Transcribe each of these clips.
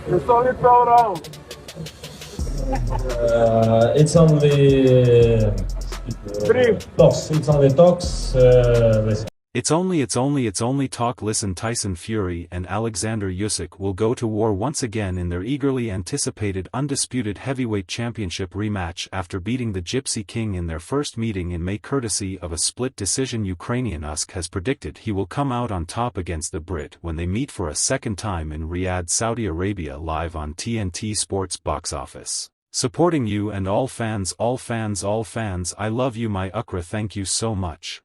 It's only 12 rounds. It's only Three. talks. It's only talks. It's only talk. Listen, Tyson Fury and Oleksandr Usyk will go to war once again in their eagerly anticipated undisputed heavyweight championship rematch after beating the Gypsy King in their first meeting in May courtesy of a split decision. Ukrainian Usyk has predicted he will come out on top against the Brit when they meet for a second time in Riyadh, Saudi Arabia, live on TNT Sports Box Office. Supporting you and all fans, I love you my Ukra, thank you so much.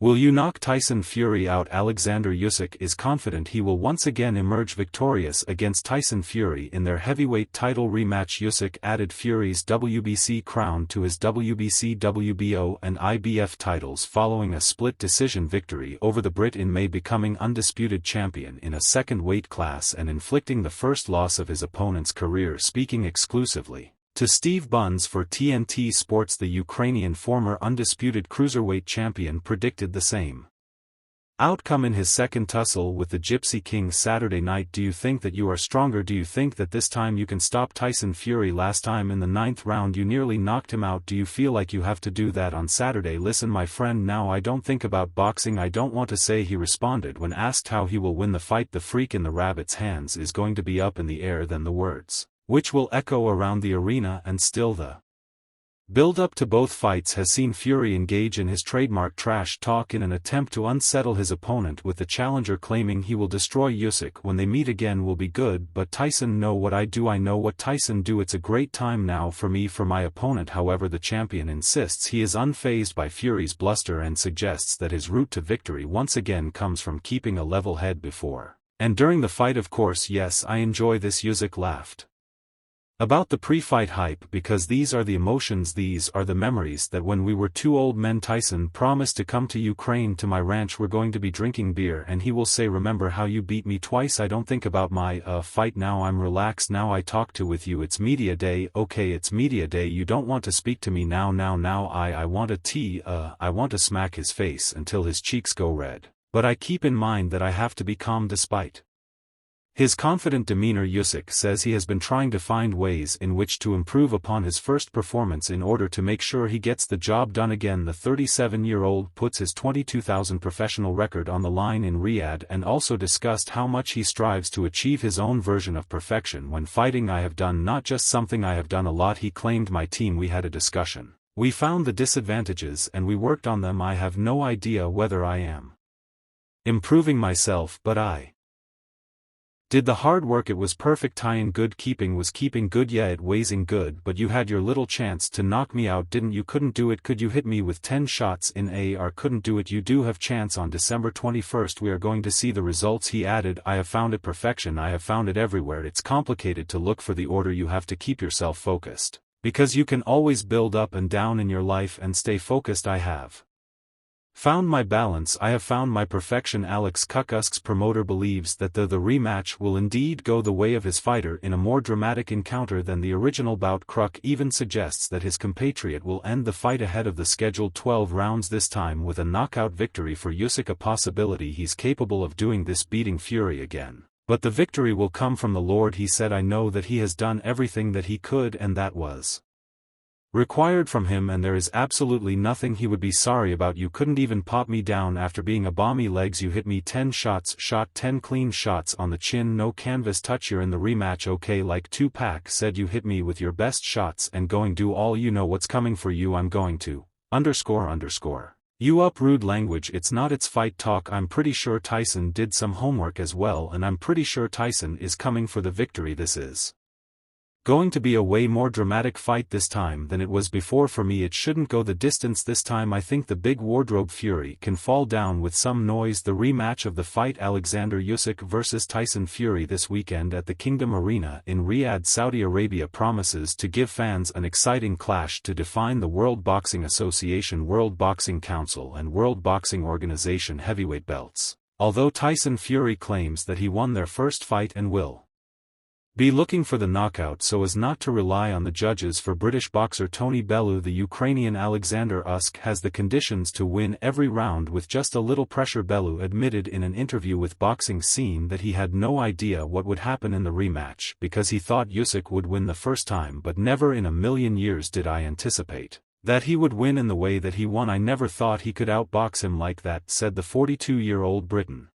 Will you knock Tyson Fury out? Oleksandr Usyk is confident he will once again emerge victorious against Tyson Fury in their heavyweight title rematch. Usyk added Fury's WBC crown to his WBC, WBO and IBF titles following a split decision victory over the Brit in May, becoming undisputed champion in a second weight class and inflicting the first loss of his opponent's career. Speaking exclusively to Steve Buns for TNT Sports, the Ukrainian former undisputed cruiserweight champion predicted the same outcome in his second tussle with the Gypsy King Saturday night. Do you think that you are stronger? Do you think that this time you can stop Tyson Fury? Last time in the 9th round you nearly knocked him out. Do you feel like you have to do that on Saturday? Listen my friend, now I don't think about boxing. I don't want to say. He responded when asked how he will win the fight. The freak in the rabbit's hands is going to be up in the air. Then the words, which will echo around the arena, and still the build-up to both fights has seen Fury engage in his trademark trash talk in an attempt to unsettle his opponent, with the challenger claiming he will destroy Usyk when they meet again. Will be good, but Tyson know what I do, I know what Tyson do. It's a great time now for me, for my opponent. However, the champion insists he is unfazed by Fury's bluster and suggests that his route to victory once again comes from keeping a level head before and during the fight. Of course, yes, I enjoy this. Usyk laughed about the pre-fight hype, because these are the emotions, these are the memories, that when we were two old men Tyson promised to come to Ukraine, to my ranch. We're going to be drinking beer and he will say, remember how you beat me twice? I don't think about my fight now, I'm relaxed now. I talk to with you. It's media day. Okay, it's media day. You don't want to speak to me now. I want a tea. I want to smack his face until his cheeks go red. But I keep in mind that I have to be calm despite his confident demeanor. Usyk says he has been trying to find ways in which to improve upon his first performance in order to make sure he gets the job done again. The 37-year-old puts his 22,000 professional record on the line in Riyadh and also discussed how much he strives to achieve his own version of perfection when fighting. I have done not just something, I have done a lot. He claimed my team, we had a discussion. We found the disadvantages and we worked on them. I have no idea whether I am improving myself, but I did the hard work. It was perfect. Tying good, keeping was keeping good. Yeah, it wasing good, but you had your little chance to knock me out, didn't you? Couldn't do it. Could you hit me with 10 shots in AR? Couldn't do it. You do have chance. On December 21st we are going to see the results. He added, I have found it, perfection. I have found it everywhere. It's complicated to look for the order. You have to keep yourself focused, because you can always build up and down in your life and stay focused. I have found my balance. I have found my perfection. Alex Kukusk's promoter believes that the rematch will indeed go the way of his fighter in a more dramatic encounter than the original bout. Kruk even suggests that his compatriot will end the fight ahead of the scheduled 12 rounds, this time with a knockout victory for Usyk. A possibility he's capable of doing this, beating Fury again. But the victory will come from the Lord, he said. I know that he has done everything that he could and that was required from him, and there is absolutely nothing he would be sorry about. You couldn't even pop me down after being a bomby legs. You hit me 10 shots, shot 10 clean shots on the chin, no canvas touch. You're in the rematch, okay? Like Tupac said, you hit me with your best shots and going do all. You know what's coming for you. I'm going to __. You up, rude language. It's not, it's fight talk. I'm pretty sure Tyson did some homework as well, and I'm pretty sure Tyson is coming for the victory. This is going to be a way more dramatic fight this time than it was before. For me, it shouldn't go the distance this time. I think the big wardrobe Fury can fall down with some noise. The rematch of the fight, Oleksandr Usyk vs Tyson Fury, this weekend at the Kingdom Arena in Riyadh, Saudi Arabia, promises to give fans an exciting clash to define the World Boxing Association, World Boxing Council and World Boxing Organization heavyweight belts. Although Tyson Fury claims that he won their first fight and will Be looking for the knockout so as not to rely on the judges. For British boxer Tony Bellew, the Ukrainian Oleksandr Usyk has the conditions to win every round with just a little pressure. Bellew admitted in an interview with Boxing Scene that he had no idea what would happen in the rematch because he thought Usyk would win the first time, but never in a million years did I anticipate that he would win in the way that he won. I never thought he could outbox him like that, said the 42-year-old Briton.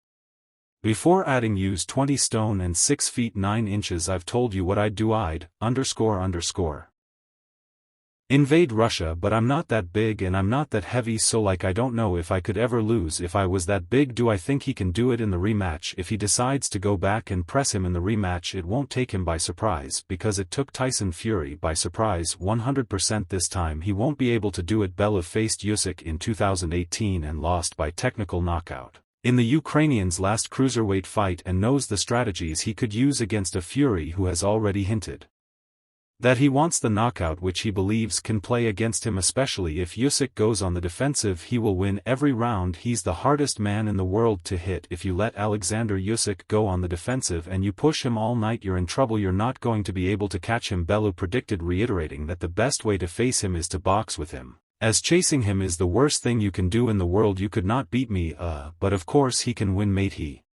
Before adding use 20 stone and 6 feet 9 inches. I've told you what I'd do. I'd __ invade Russia, but I'm not that big and I'm not that heavy, so like I don't know if I could ever lose if I was that big. Do I think he can do it in the rematch? If he decides to go back and press him in the rematch, it won't take him by surprise because it took Tyson Fury by surprise 100%. This time he won't be able to do it. Bellew faced Usyk in 2018 and lost by technical knockout in the Ukrainian's last cruiserweight fight, and knows the strategies he could use against a Fury who has already hinted that he wants the knockout, which he believes can play against him. Especially if Usyk goes on the defensive, he will win every round. He's the hardest man in the world to hit. If you let Oleksandr Usyk go on the defensive and you push him all night, you're in trouble. You're not going to be able to catch him, Bellew predicted, reiterating that the best way to face him is to box with him, as chasing him is the worst thing you can do in the world. You could not beat me, but of course he can win, mate. He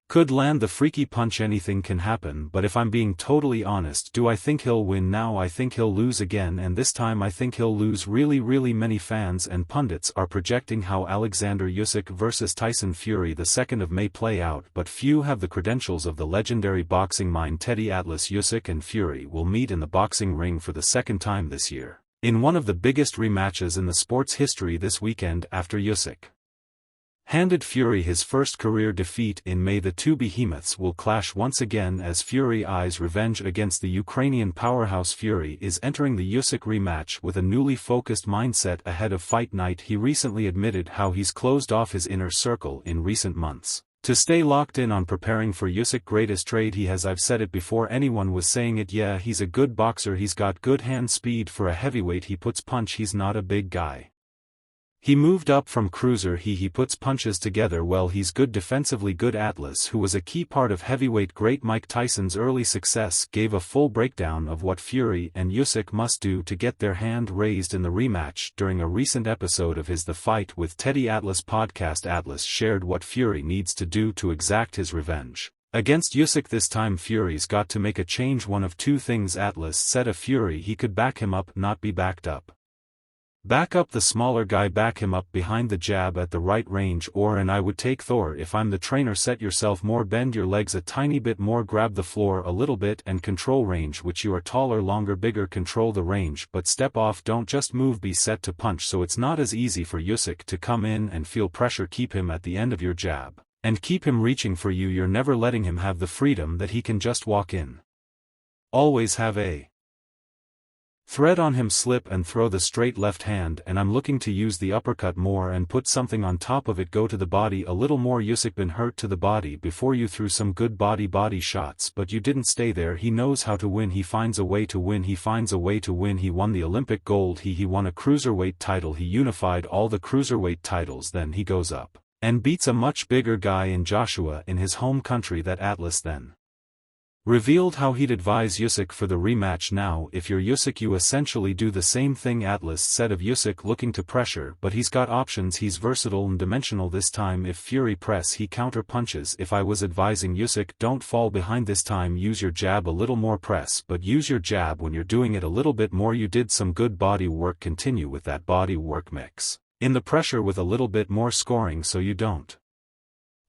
could land the freaky punch. Anything can happen, but if I'm being totally honest, do I think he'll win now? I think he'll lose again, and this time I think he'll lose. Really many fans and pundits are projecting how Oleksandr Usyk versus Tyson Fury the 2nd of May play out, but few have the credentials of the legendary boxing mind Teddy Atlas. Usyk and Fury will meet in the boxing ring for the second time this year, in one of the biggest rematches in the sport's history this weekend after Usyk handed Fury his first career defeat in May. The two behemoths will clash once again as Fury eyes revenge against the Ukrainian powerhouse. Fury is entering the Usyk rematch with a newly focused mindset ahead of fight night. He recently admitted how he's closed off his inner circle in recent months to stay locked in on preparing for Usyk. Greatest trade he has. I've said it before anyone was saying it. Yeah, he's a good boxer. He's got good hand speed for a heavyweight. He puts punch. He's not a big guy. He moved up from cruiser. He puts punches together well. He's good defensively. Good. Atlas, who was a key part of heavyweight great Mike Tyson's early success, gave a full breakdown of what Fury and Usyk must do to get their hand raised in the rematch during a recent episode of his The Fight with Teddy Atlas podcast. Atlas shared what Fury needs to do to exact his revenge against Usyk. This time Fury's got to make a change. One of two things, Atlas said. A Fury he could back him up, not be backed up. Back up the smaller guy, back him up behind the jab at the right range, and I would take Thor if I'm the trainer. Set yourself more, bend your legs a tiny bit more, grab the floor a little bit and control range, which you are taller, longer, bigger. Control the range but step off, don't just move. Be set to punch, so it's not as easy for Usyk to come in and feel pressure. Keep him at the end of your jab and keep him reaching for you. You're never letting him have the freedom that he can just walk in. Always have a threat on him. Slip and throw the straight left hand, and I'm looking to use the uppercut more and put something on top of it. Go to the body a little more. Usyk been hurt to the body before. You threw some good body shots, but you didn't stay there. He knows how to win. He finds a way to win. He finds a way to win. He won the Olympic gold. He won a cruiserweight title. He unified all the cruiserweight titles. Then he goes up and beats a much bigger guy in Joshua in his home country. That Atlas then revealed how he'd advise Usyk for the rematch. Now if you're Usyk, you essentially do the same thing. Atlas said of Usyk looking to pressure, but he's got options. He's versatile and dimensional. This time if Fury press, he counter punches. If I was advising Usyk, don't fall behind this time. Use your jab a little more. Press, but use your jab when you're doing it a little bit more. You did some good body work. Continue with that body work. Mix in the pressure with a little bit more scoring so you don't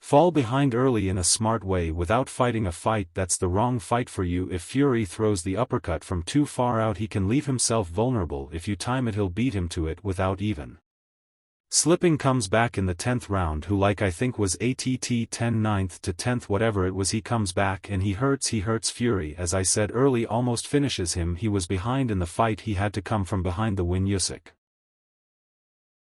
fall behind early in a smart way without fighting a fight that's the wrong fight for you. If Fury throws the uppercut from too far out, he can leave himself vulnerable. If you time it, he'll beat him to it without even slipping. Comes back in the 10th round, who like I think was ATT 10 9th to 10th whatever it was. He comes back and he hurts Fury. As I said early, almost finishes him. He was behind in the fight. He had to come from behind the win. Usyk